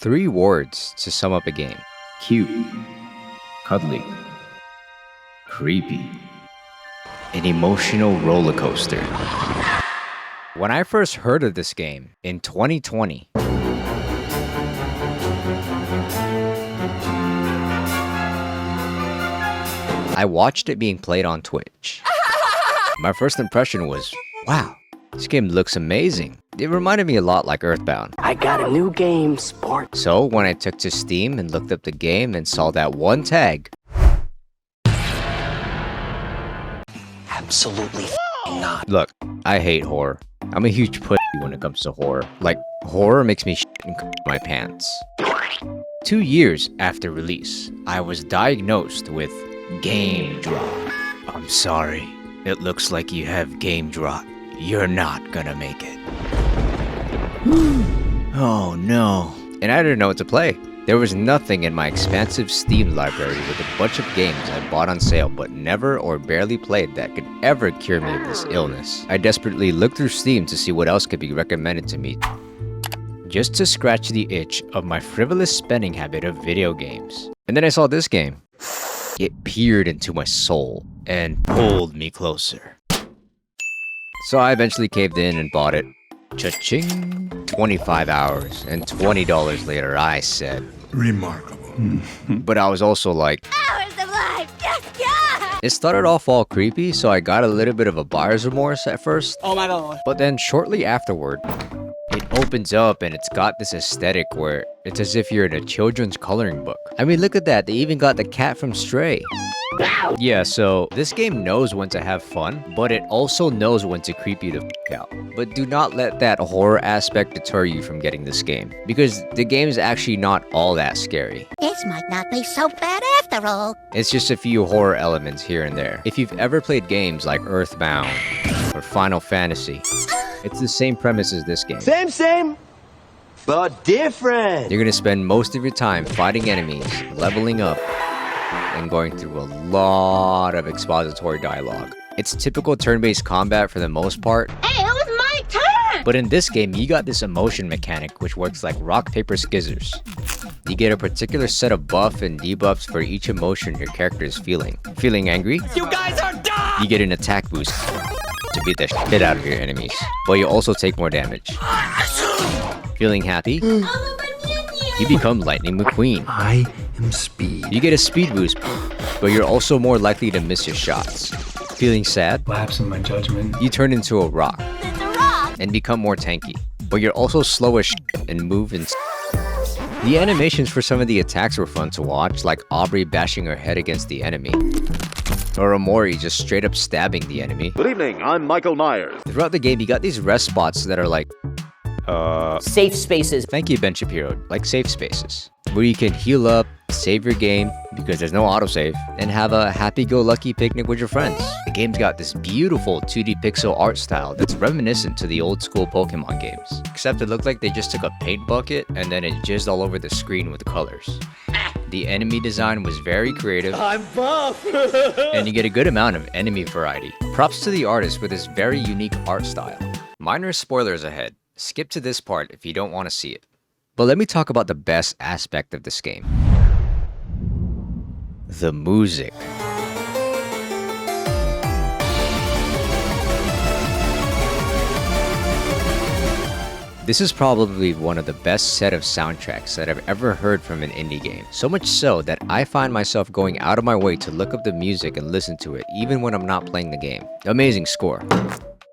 3 words to sum up a game. Cute, cuddly, creepy, an emotional roller coaster. When I first heard of this game in 2020, I watched it being played on Twitch. My first impression was, wow, this game looks amazing. It reminded me a lot like Earthbound. I got a new game, sport. So when I took to Steam and looked up the game and saw that one tag, Absolutely not. look, I hate horror. I'm a huge pussy when it comes to horror. Like, horror makes me shit and my pants. 2 years after release, I was diagnosed with game drop. I'm sorry. It looks like you have game drop. You're not gonna make it. Oh no. And I didn't know what to play. There was nothing in my expansive Steam library with a bunch of games I bought on sale but never or barely played that could ever cure me of this illness. I desperately looked through Steam to see what else could be recommended to me, just to scratch the itch of my frivolous spending habit of video games. And then I saw this game. It peered into my soul and pulled me closer. So I eventually caved in and bought it. Cha-ching! 25 hours and $20 later I said, remarkable. but I was also like, Hours of life, yes, yeah! it started off all creepy, so I got a little bit of a buyer's remorse at first. Oh my god. But then shortly afterward, it opens up and it's got this aesthetic where it's as if you're in a children's coloring book. I mean, look at that. They even got the cat from Stray. Yeah, so this game knows when to have fun, but it also knows when to creep you the f out. But do not let that horror aspect deter you from getting this game, because the game is actually not all that scary. This might not be so bad after all. It's just a few horror elements here and there. If you've ever played games like Earthbound or Final Fantasy, it's the same premise as this game. Same, but different. You're gonna spend most of your time fighting enemies, leveling up, and going through a lot of expository dialogue. It's typical turn-based combat for the most part. Hey, it was my turn! But in this game, you got this emotion mechanic which works like rock, paper, scissors. You get a particular set of buff and debuffs for each emotion your character is feeling. Feeling angry? You guys are done! You get an attack boost to beat the shit out of your enemies, but you also take more damage. Feeling happy? You become Lightning McQueen. I am speed. You get a speed boost, but you're also more likely to miss your shots. Feeling sad? Lapse in my judgment. You turn into a rock It's a rock! and become more tanky, but you're also slow as and move in. The animations for some of the attacks were fun to watch, like Aubrey bashing her head against the enemy, or Omori just straight up stabbing the enemy. Good evening, I'm Michael Myers. Throughout the game, you got these rest spots that are like, Safe spaces. thank you, Ben Shapiro, like safe spaces, where you can heal up, save your game, because there's no autosave, and have a happy-go-lucky picnic with your friends. The game's got this beautiful 2D pixel art style that's reminiscent to the old-school Pokemon games, except it looked like they just took a paint bucket and then it jizzed all over the screen with colors. The enemy design was very creative, I'm buff. and you get a good amount of enemy variety. Props to the artist with his very unique art style. Minor spoilers ahead. Skip to this part if you don't want to see it. But let me talk about the best aspect of this game. The music. This is probably one of the best set of soundtracks that I've ever heard from an indie game. So much so that I find myself going out of my way to look up the music and listen to it, even when I'm not playing the game. Amazing score.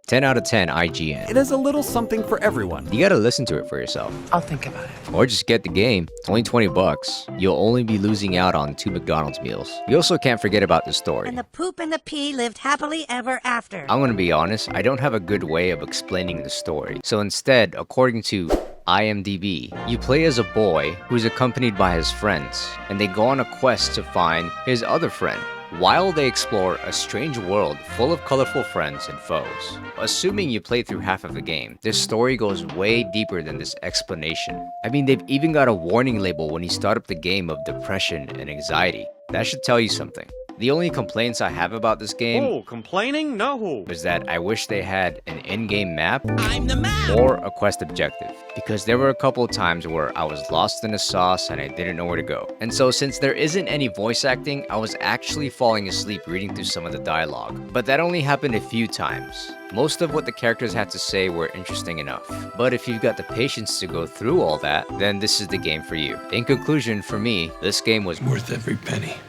10 out of 10 IGN. It is a little something for everyone. You gotta listen to it for yourself. I'll think about it. Or just get the game. It's only 20 bucks. You'll only be losing out on 2 McDonald's meals. You also can't forget about the story. And the poop and the pea lived happily ever after. I'm gonna be honest, I don't have a good way of explaining the story. So instead, according to IMDb, you play as a boy who's accompanied by his friends, and they go on a quest to find his other friend, while they explore a strange world full of colorful friends and foes. Assuming you play through half of the game, this story goes way deeper than this explanation. I mean, they've even got a warning label when you start up the game of depression and anxiety. That should tell you something. The only complaints I have about this game Oh, complaining? No. was that I wish they had an in-game map or a quest objective, because there were a couple of times where I was lost in the sauce and I didn't know where to go. And so since there isn't any voice acting, I was actually falling asleep reading through some of the dialogue. But that only happened a few times. Most of what the characters had to say were interesting enough. But if you've got the patience to go through all that, then this is the game for you. In conclusion, for me, this game was Worth every penny.